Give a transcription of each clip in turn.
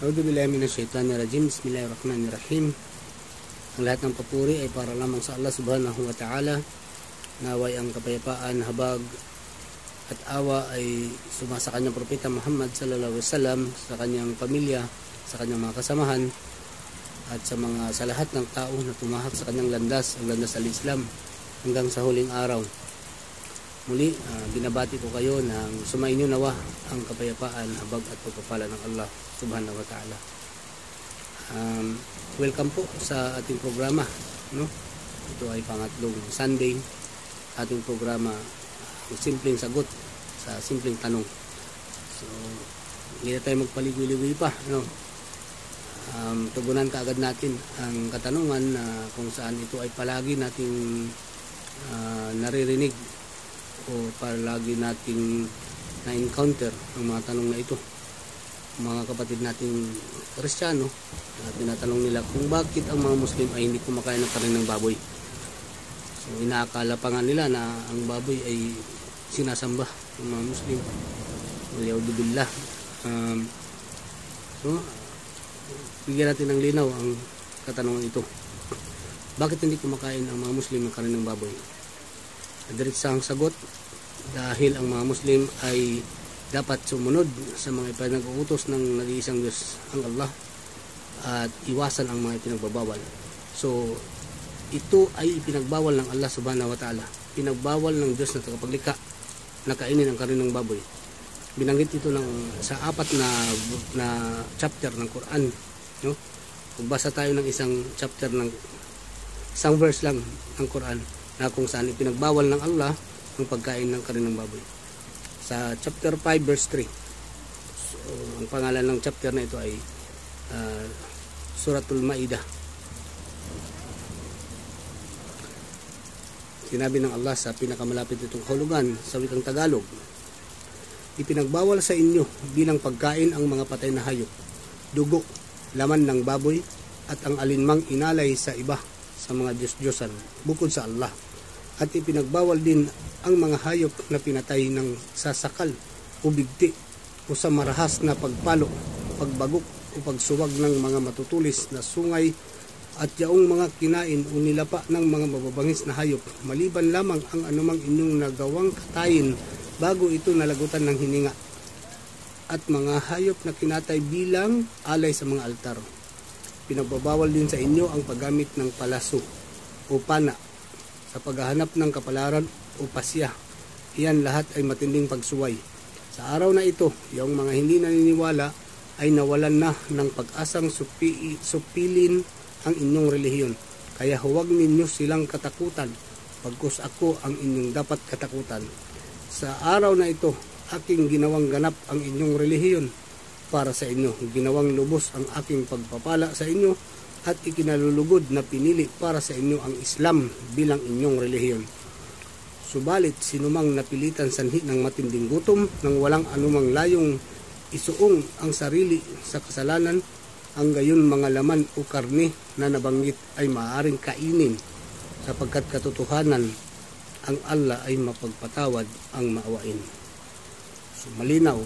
A'udzubillahi minasyaitonirrajim. Bismillahirrahmanirrahim. Ang lahat ng papuri ay para lamang sa Allah subhanahu wa ta'ala. Naway ang kapayapaan, habag at awa ay sumasa kanyang propeta Muhammad sallallahu alaihi wasallam, sa kanyang pamilya, sa kanyang mga kasamahan, at sa lahat ng tao na tumahak sa kanyang landas, ang landas al-Islam, hanggang sa huling araw. Muli, binabati ko kayo ng sumainyo nawa ang kapayapaan, habag at pagpapala ng Allah subhanahu wa ta'ala. Welcome po sa ating programa, no? Ito ay pangatlong Sunday ating programa, simpleng sagot sa simpleng tanong. So, hindi na tayo magpaligoy-ligoy pa, no? Tugunan kaagad natin ang katanungan na kung saan ito ay palagi nating naririnig o palagi nating na-encounter ang mga tanong na ito. Mga kapatid nating Kristiyano, tinatanong nila kung bakit ang mga Muslim ay hindi kumakain ng karne ng baboy. So inaakala pa nga nila na ang baboy ay sinasamba ng mga Muslim. Waliyaudubillah. So bigyan natin ng linaw ang katanungan ito. Bakit hindi kumakain ang mga Muslim ng karne ng baboy? Diretsang sagot, dahil ang mga Muslim ay dapat sumunod sa mga ipinag-uutos ng nag-iisang Diyos, ang Allah, at iwasan ang mga ipinagbabawal. So ito ay ipinagbawal ng Allah subhanahu wa ta'ala. Pinagbawal ng Diyos na tagapaglikha na kainin ang karne ng baboy. Binanggit ito sa 4 na chapter ng Quran, no? Magbasa tayo ng isang chapter ng isang verse lang ng Quran na kung saan ipinagbawal ng Allah ang pagkain ng karne ng baboy. Sa chapter 5 verse 3. So, ang pangalan ng chapter na ito ay Suratul Maidah. Sinabi ng Allah sa pinakamalapit nitong hulugan sa wikang Tagalog, ipinagbawal sa inyo bilang pagkain ang mga patay na hayop, dugo, laman ng baboy, at ang alinmang inalay sa iba sa mga Diyos-Diyosan bukod sa Allah. At ipinagbawal din ang mga hayop na pinatay ng sasakal o bigti o sa marahas na pagpalo, pagbagok o pagsuwag ng mga matutulis na sungay at yaong mga kinain o nilapa ng mga mababangis na hayop, maliban lamang ang anumang inyong nagawang katayin bago ito nalagutan ng hininga, at mga hayop na kinatay bilang alay sa mga altar. Pinagbabawal din sa inyo ang paggamit ng palaso o pana sa paghahanap ng kapalaran o pasya. Iyan lahat ay matinding pagsuway. Sa araw na ito, yung mga hindi naniniwala ay nawalan na ng pag-asang supilin ang inyong relihiyon. Kaya huwag ninyo silang katakutan, pagkus ako ang inyong dapat katakutan. Sa araw na ito, aking ginawang ganap ang inyong relihiyon para sa inyo. Ginawang lubos ang aking pagpapala sa inyo at ikinalulugod na pinili para sa inyo ang Islam bilang inyong relihiyon. Subalit sinumang napilitan sanhi ng matinding gutom nang walang anumang layong isuong ang sarili sa kasalanan, ang gayon mga laman o karne na nabanggit ay maaaring kainin, sapagkat katotohanan ang Allah ay mapagpatawad ang maawain. So malinaw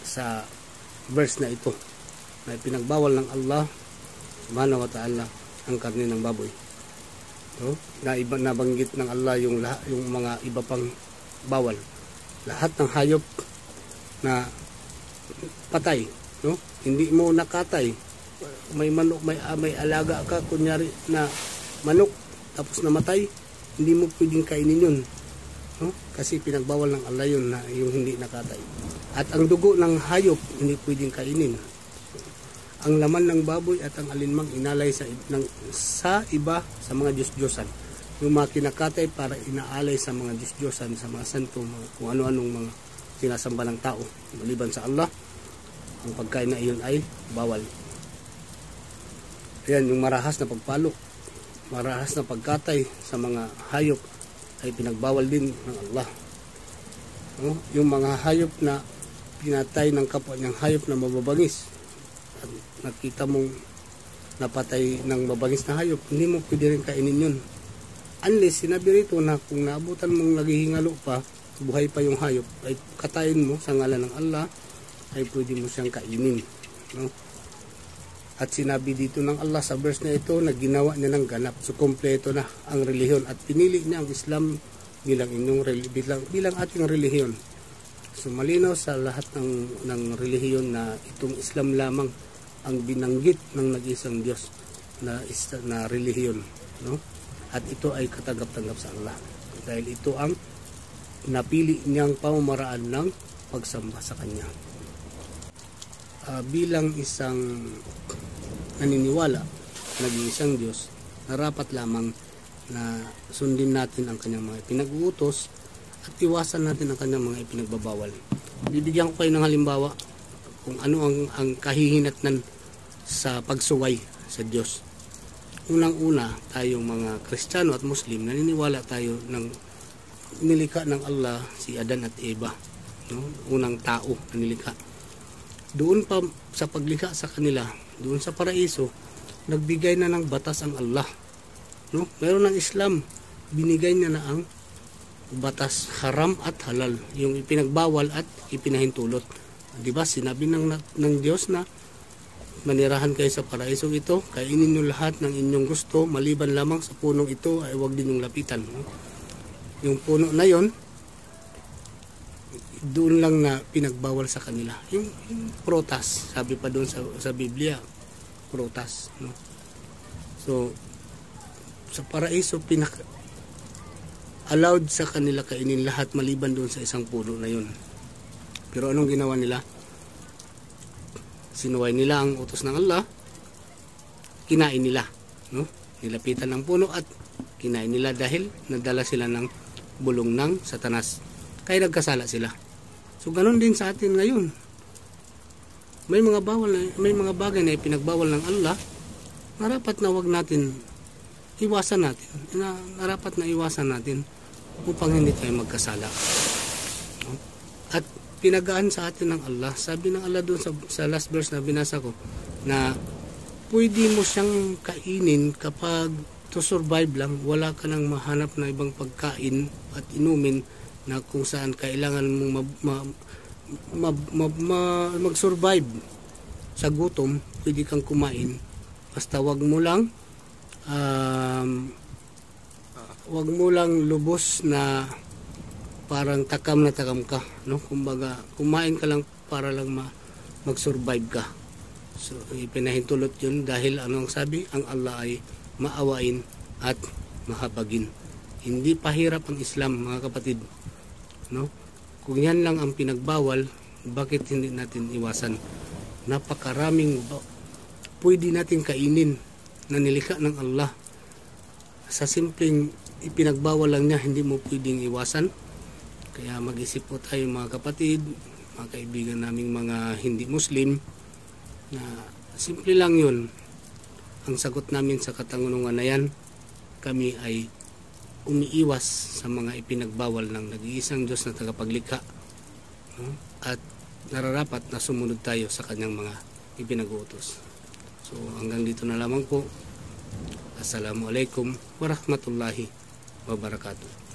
sa verse na ito na ipinagbawal ng Allah subhanahu wa ta'ala ang karne ng baboy. No? Nabanggit ng Allah yung mga iba pang bawal. Lahat ng hayop na patay, no? Hindi mo nakatay. May manok, may alaga ka kunyari na manok tapos namatay, hindi mo pwedeng kainin yun, no? Kasi pinagbawal ng Allah yun na yung hindi nakatay. At ang dugo ng hayop hindi pwedeng kainin. Ang laman ng baboy at ang alinmang inalay sa iba sa mga Diyos-Diyosan. Yung mga kinakatay para inaalay sa mga Diyos-Diyosan, sa mga santo, kung ano-anong mga sinasamba ng tao maliban sa Allah, ang pagkain na iyon ay bawal. Ayan, yung marahas na pagpalo, marahas na pagkatay sa mga hayop ay pinagbawal din ng Allah. No? Yung mga hayop na pinatay ng kapwa niyang hayop na mababangis, at nakita mong napatay ng mabangis na hayop, hindi mo pwede rin kainin yun. Unless sinabi rito na kung naabutan mong naghihingalo pa, buhay pa yung hayop, ay katayin mo sa ngalan ng Allah, ay pwede mo siyang kainin. no? At sinabi dito ng Allah sa verse na ito na ginawa niya ng ganap. So kompleto na ang relihiyon at pinili niya ang Islam bilang bilang ating relihiyon. So malinaw sa lahat ng relihiyon na itong Islam lamang ang binanggit ng nag-isang Diyos na relihiyon, no? At ito ay katanggap-tanggap sa Allah dahil ito ang napili niyang pamamaraan ng pagsamba sa Kanya. Bilang isang naniniwala nag-iisang Diyos, narapat lamang na sundin natin ang Kanyang mga pinag-uutos at iwasan natin ang Kanyang mga ipinagbabawal. Bibigyan ko kayo ng halimbawa kung ano ang kahihinatnan sa pagsuway sa Diyos. Unang-una, tayong mga Kristiyano at Muslim, naniniwala tayo ng nilikha ng Allah si Adan at Eva, no? Unang tao na nilikha. Doon pa sa paglikha sa kanila, doon sa paraiso, nagbigay na ng batas ang Allah, no? Meron ng Islam, binigay niya na ang batas haram at halal, yung ipinagbawal at ipinahintulot. Di ba sinabi ng Diyos na manirahan kayo sa paraiso ito, kainin niyo lahat ng inyong gusto, maliban lamang sa punong ito ay huwag din yung lapitan, no? Yung puno na yon, doon lang na pinagbawal sa kanila. Yung prutas, sabi pa doon sa Biblia, prutas, no? So sa paraiso allowed sa kanila kainin lahat maliban doon sa isang puno na yun. Pero anong ginawa nila? Sinuway nila ang utos ng Allah, kinain nila, no? Nilapitan ng puno at kinain nila dahil nadala sila ng bulong ng Satanas. Kaya nagkasala sila. So ganun din sa atin ngayon. May mga bagay na ipinagbawal ng Allah, narapat na wag natin iwasan natin. Narapat na iwasan natin upang hindi tayo magkasala. No? At pinagaan sa atin ng Allah. Sabi ng Allah doon sa last verse na binasa ko na pwede mo siyang kainin kapag to survive lang, wala ka nang mahanap na ibang pagkain at inumin na kung saan kailangan mong mag-survive sa gutom, pwede kang kumain. Basta wag mo lang lubos na parang takam na takam ka, no? Kumbaga, kumain ka lang para lang mag-survive ka. So, ipinahintulot yun dahil anong sabi? Ang Allah ay maawain at mahabagin. Hindi pahirap ang Islam, mga kapatid, no? Kung yan lang ang pinagbawal, bakit hindi natin iwasan? Napakaraming pwede natin kainin na nilikha ng Allah. Sa simpleng ipinagbawal lang niya, hindi mo pwedeng iwasan. Kaya mag-isip po tayo, mga kapatid, mga kaibigan naming mga hindi Muslim, na simple lang yun. Ang sagot namin sa katanungan na yan, kami ay umiiwas sa mga ipinagbawal ng nag-iisang Diyos na tagapaglikha, no? At nararapat na sumunod tayo sa kanyang mga ipinag-uutos. So hanggang dito na lamang po. Assalamualaikum warahmatullahi wabarakatuh.